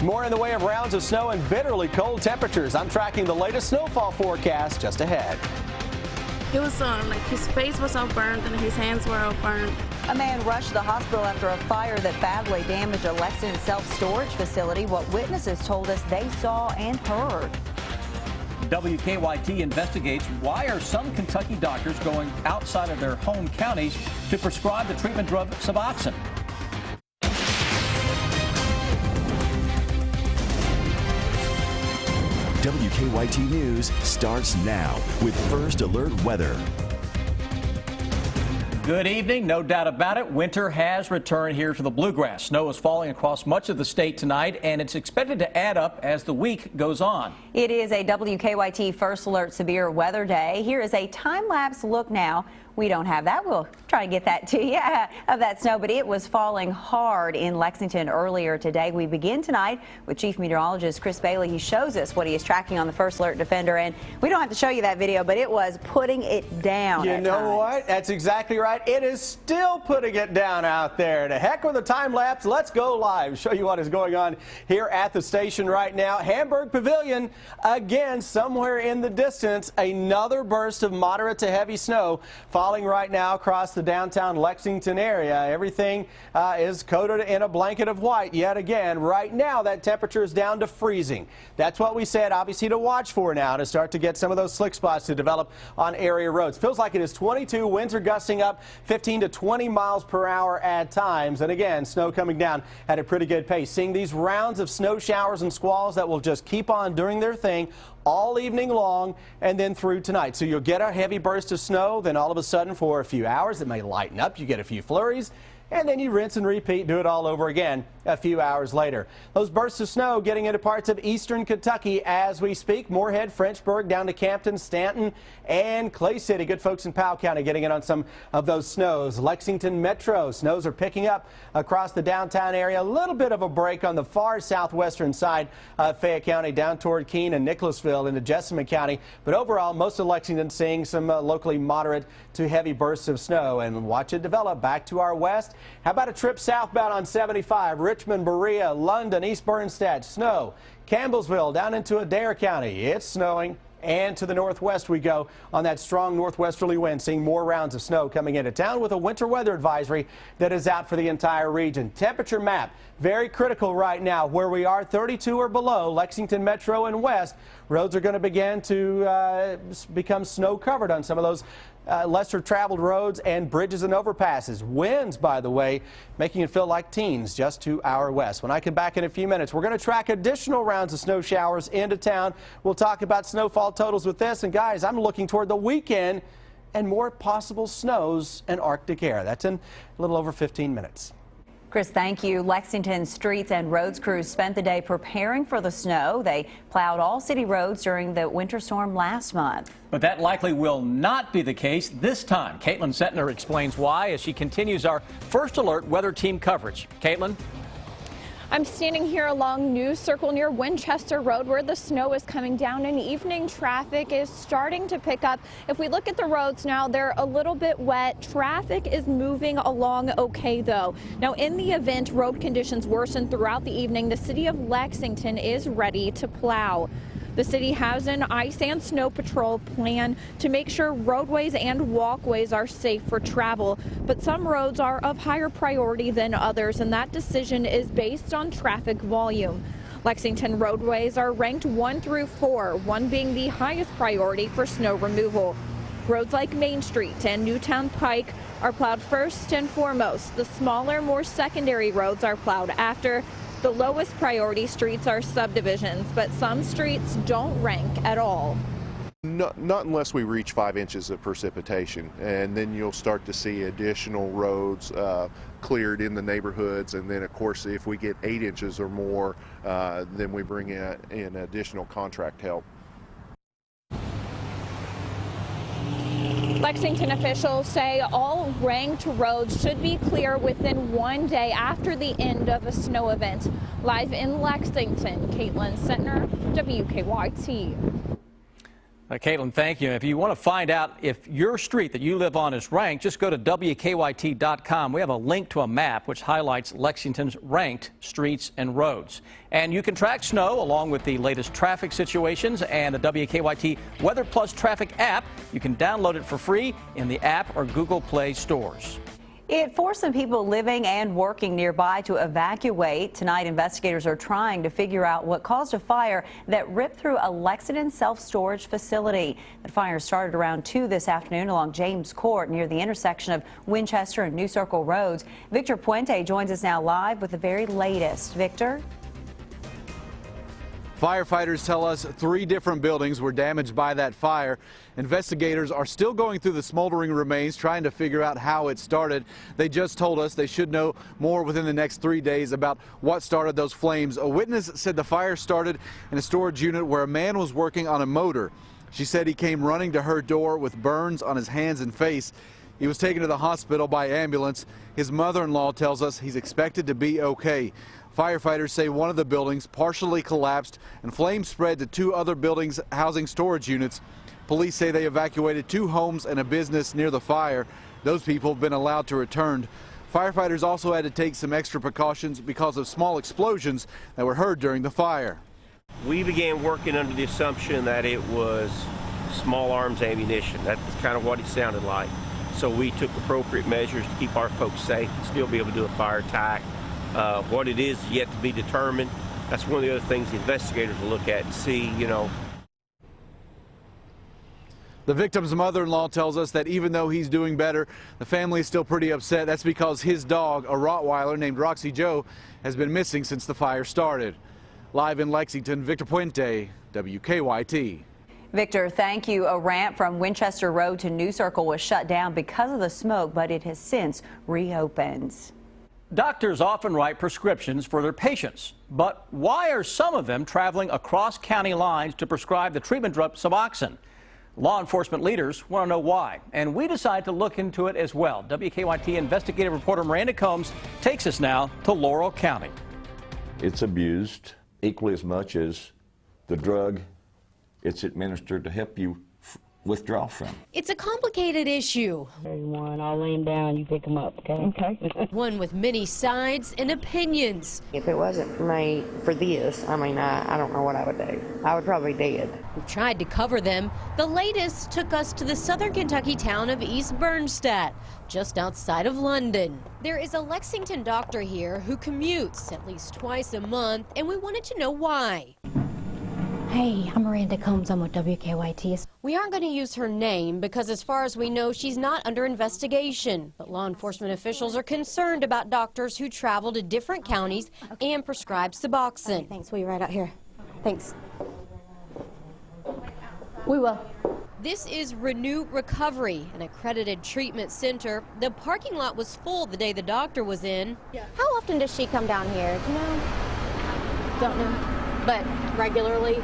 More in the way of rounds of snow and bitterly cold temperatures. I'm tracking the latest snowfall forecast just ahead. It was like his face was all burned and his hands were all burned. A man rushed to the hospital after a fire that badly damaged a Lexington self-storage facility. What witnesses told us they saw and heard. WKYT investigates why are some Kentucky doctors going outside of their home counties to prescribe the treatment drug Suboxone. WKYT News starts now with First Alert Weather. Good evening. No doubt about it. Winter has returned here to the Bluegrass. Snow is falling across much of the state tonight, and it's expected to add up as the week goes on. It is a WKYT First Alert Severe Weather Day. Here is a time-lapse look now. We don't have that. We'll try to get that to you of that snow, but it was falling hard in Lexington earlier today. We begin tonight with Chief Meteorologist Chris Bailey. He shows us what he is tracking on the First Alert Defender, and we don't have to show you that video, but it was putting it down. You know what? That's exactly right. It is still putting it down out there. To heck with the time lapse. Let's go live. Show you what is going on here at the station right now. Hamburg Pavilion, again, somewhere in the distance, another burst of moderate to heavy snow falling right now across the downtown Lexington area. Everything is coated in a blanket of white yet again. Right now, that temperature is down to freezing. That's what we said, obviously, to watch for now to start to get some of those slick spots to develop on area roads. Feels like it is 22. Winds are gusting up 15 to 20 miles per hour at times. And again, snow coming down at a pretty good pace. Seeing these rounds of snow showers and squalls that will just keep on doing their thing all evening long and then through tonight. So you'll get a heavy burst of snow, then all of a sudden for a few hours it may lighten up. You get a few flurries, and then you rinse and repeat, do it all over again a few hours later. Those bursts of snow getting into parts of eastern Kentucky as we speak. Moorhead, Frenchburg, down to Campton, Stanton, and Clay City. Good folks in Powell County getting in on some of those snows. Lexington Metro, snows are picking up across the downtown area. A little bit of a break on the far southwestern side of Fayette County down toward Keene and Nicholasville into Jessamine County. But overall, most of Lexington seeing some locally moderate to heavy bursts of snow. And watch it develop back to our west. How about a trip southbound on 75? Richmond, Berea, London, East Bernstadt, snow. Campbellsville down into Adair County. It's snowing. And to the northwest we go on that strong northwesterly wind, seeing more rounds of snow coming into town with a winter weather advisory that is out for the entire region. Temperature map, very critical right now. Where we are, 32 or below, Lexington Metro and west. Roads are going to begin to become snow covered on some of those lesser traveled roads and bridges and overpasses. Winds, by the way, making it feel like teens just to our west. When I come back in a few minutes, we're going to track additional rounds of snow showers into town. We'll talk about snowfall totals with this. And guys, I'm looking toward the weekend and more possible snows and Arctic air. That's in a little over 15 minutes. Chris, thank you. Lexington streets and roads crews spent the day preparing for the snow. They plowed all city roads during the winter storm last month. But that likely will not be the case this time. Caitlin Settner explains why as she continues our First Alert Weather Team coverage. Caitlin? I'm standing here along News Circle near Winchester Road where the snow is coming down and evening traffic is starting to pick up. If we look at the roads now, they're a little bit wet. Traffic is moving along okay, though. Now, in the event road conditions worsen throughout the evening, the city of Lexington is ready to plow. The city has an ice and snow patrol plan to make sure roadways and walkways are safe for travel, but some roads are of higher priority than others, and that decision is based on traffic volume. Lexington roadways are ranked 1 through 4, 1 being the highest priority for snow removal. Roads like Main Street and Newtown Pike are plowed first and foremost. The smaller, more secondary roads are plowed after. The lowest priority streets are subdivisions, but some streets don't rank at all. Not unless we reach 5 inches of precipitation, and then you'll start to see additional roads cleared in the neighborhoods. And then, of course, if we get 8 inches or more, then we bring in additional contract help. Lexington officials say all ranked roads should be clear within 1 day after the end of a snow event. Live in Lexington, Caitlin Settner, WKYT. Caitlin, thank you. If you want to find out if your street that you live on is ranked, just go to WKYT.com. We have a link to a map which highlights Lexington's ranked streets and roads. And you can track snow along with the latest traffic situations and the WKYT Weather Plus Traffic app. You can download it for free in the app or Google Play stores. It forced some people living and working nearby to evacuate. Tonight, investigators are trying to figure out what caused a fire that ripped through a Lexington self-storage facility. The fire started around 2 this afternoon along James Court near the intersection of Winchester and New Circle Roads. Victor Puente joins us now live with the very latest. Victor? Firefighters tell us 3 different buildings were damaged by that fire. Investigators are still going through the smoldering remains, trying to figure out how it started. They just told us they should know more within the next 3 days about what started those flames. A witness said the fire started in a storage unit where a man was working on a motor. She said he came running to her door with burns on his hands and face. He was taken to the hospital by ambulance. His mother-in-law tells us he's expected to be okay. Firefighters say one of the buildings partially collapsed and flames spread to 2 other buildings housing storage units. Police say they evacuated 2 homes and a business near the fire. Those people have been allowed to return. Firefighters also had to take some extra precautions because of small explosions that were heard during the fire. We began working under the assumption that it was small arms ammunition. That's kind of what it sounded like. So we took appropriate measures to keep our folks safe and still be able to do a fire attack. What it is yet to be determined. That's one of the other things the investigators will look at and see, The victim's mother-in-law tells us that even though he's doing better, the family is still pretty upset. That's because his dog, a Rottweiler named Roxy Joe, has been missing since the fire started. Live in Lexington, Victor Puente, WKYT. Victor, thank you. A ramp from Winchester Road to New Circle was shut down because of the smoke, but it has since reopened. Doctors often write prescriptions for their patients, but why are some of them traveling across county lines to prescribe the treatment drug Suboxone? Law enforcement leaders want to know why, and we decided to look into it as well. WKYT investigative reporter Miranda Combs takes us now to Laurel County. It's abused equally as much as the drug it's administered to help you withdraw from. It's a complicated issue. Everyone, I'll lay him down, you pick him up, okay? Okay. One with many sides and opinions. If it wasn't for this, I don't know what I would do. I would probably be dead. We tried to cover them. The latest took us to the southern Kentucky town of East Bernstadt, just outside of London. There is a Lexington doctor here who commutes at least twice a month, and we wanted to know why. Hey, I'm Miranda Combs. I'm with WKYT. We aren't going to use her name because as far as we know, she's not under investigation. But law enforcement officials are concerned about doctors who travel to different counties and prescribe Suboxone. Okay, thanks. We'll be right out here. Thanks. We will. This is Renew Recovery, an accredited treatment center. The parking lot was full the day the doctor was in. How often does she come down here? Do you know? Don't know. But regularly?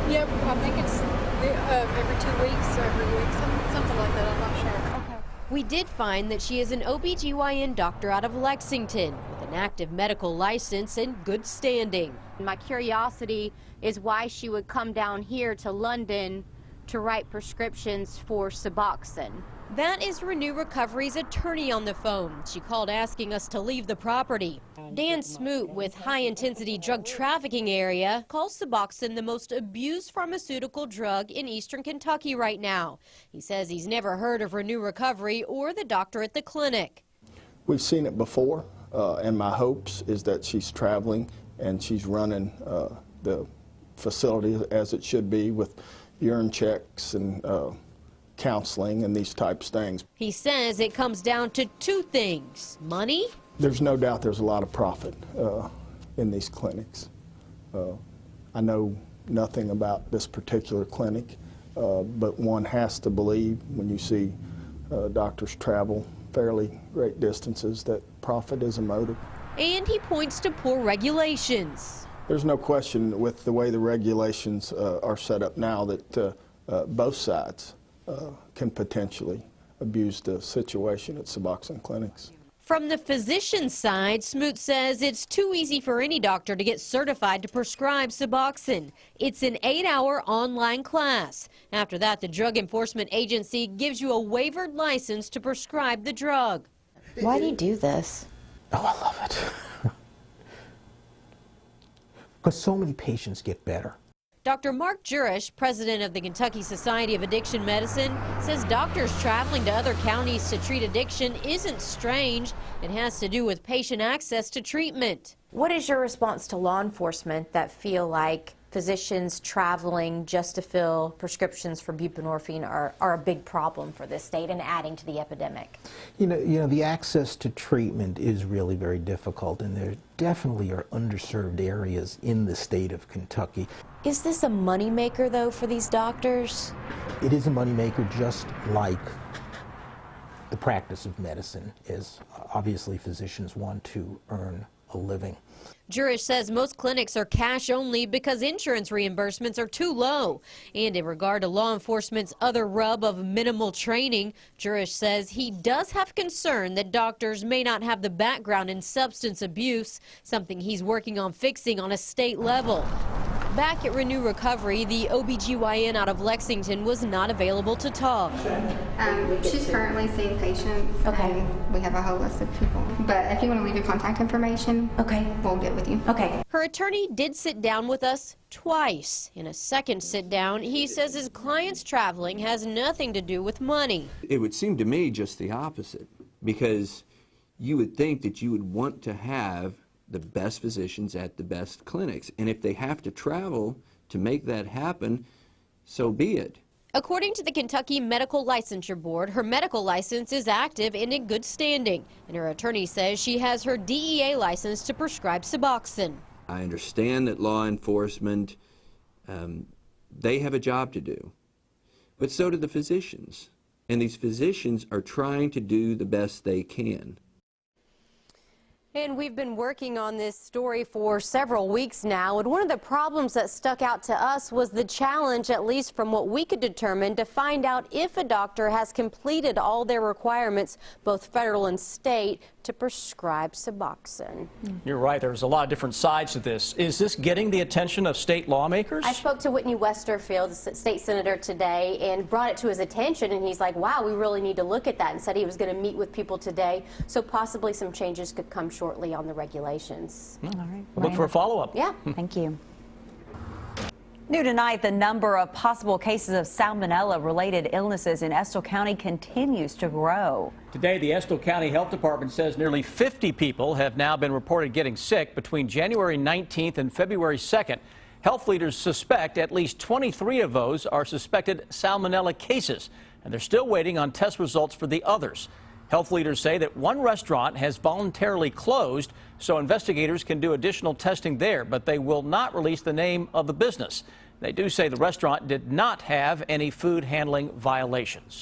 Yep, I think it's every 2 weeks or every week, something like that, I'm not sure. Okay. We did find that she is an OBGYN doctor out of Lexington with an active medical license and good standing. My curiosity is why she would come down here to London to write prescriptions for Suboxone. That is Renew Recovery's attorney on the phone. She called asking us to leave the property. Dan Smoot with High Intensity Drug Trafficking Area calls Suboxone the most abused pharmaceutical drug in eastern Kentucky right now. He says he's never heard of Renew Recovery or the doctor at the clinic. We've seen it before, and my hopes is that she's traveling and she's running the facility as it should be with urine checks and counseling and these types of things. He says it comes down to 2 things: money. There's no doubt there's a lot of profit in these clinics. I know nothing about this particular clinic, but one has to believe when you see doctors travel fairly great distances that profit is a motive. And he points to poor regulations. There's no question with the way the regulations are set up now that both sides can potentially abuse the situation at Suboxone clinics. From the physician's side, Smoot says it's too easy for any doctor to get certified to prescribe Suboxone. It's an 8-hour online class. After that, the Drug Enforcement Agency gives you a waivered license to prescribe the drug. Why do you do this? Oh, I love it. Because so many patients get better. Dr. Mark Jurish, president of the Kentucky Society of Addiction Medicine, says doctors traveling to other counties to treat addiction isn't strange. It has to do with patient access to treatment. What is your response to law enforcement that feel like physicians traveling just to fill prescriptions for buprenorphine are a big problem for this state and adding to the epidemic? You know, the access to treatment is really very difficult, and there definitely are underserved areas in the state of Kentucky. Is this a moneymaker, though, for these doctors? It is a moneymaker, just like the practice of medicine is. Obviously, physicians want to earn a living. Jurish says most clinics are cash only because insurance reimbursements are too low. And in regard to law enforcement's other rub of minimal training, Jurish says he does have concern that doctors may not have the background in substance abuse, something he's working on fixing on a state level. Back at Renew Recovery, the OBGYN out of Lexington was not available to talk. She's currently seeing patients. Okay. And we have a whole list of people. But if you want to leave your contact information, okay, we'll get with you. Okay. Her attorney did sit down with us twice. In a second sit down, he says his client's traveling has nothing to do with money. It would seem to me just the opposite, because you would think that you would want to have the best physicians at the best clinics. And if they have to travel to make that happen, so be it. According to the Kentucky Medical Licensure Board, her medical license is active and in good standing. And her attorney says she has her DEA license to prescribe Suboxone. I understand that law enforcement, they have a job to do. But so do the physicians. And these physicians are trying to do the best they can. And we've been working on this story for several weeks now, and one of the problems that stuck out to us was the challenge, at least from what we could determine, to find out if a doctor has completed all their requirements, both federal and state, to prescribe Suboxone. You're right, there's a lot of different sides to this. Is this getting the attention of state lawmakers? I spoke to Whitney Westerfield, the state senator, today, and brought it to his attention, and he's like, wow, we really need to look at that, and said he was going to meet with people today, so possibly some changes could come shortly on the regulations. All right. Look for a follow-up. Yeah. Thank you. New tonight, the number of possible cases of salmonella-related illnesses in Estill County continues to grow. Today, the Estill County Health Department says nearly 50 people have now been reported getting sick between January 19th and February 2nd. Health leaders suspect at least 23 of those are suspected salmonella cases, and they're still waiting on test results for the others. Health leaders say that one restaurant has voluntarily closed so investigators can do additional testing there, but they will not release the name of the business. They do say the restaurant did not have any food handling violations.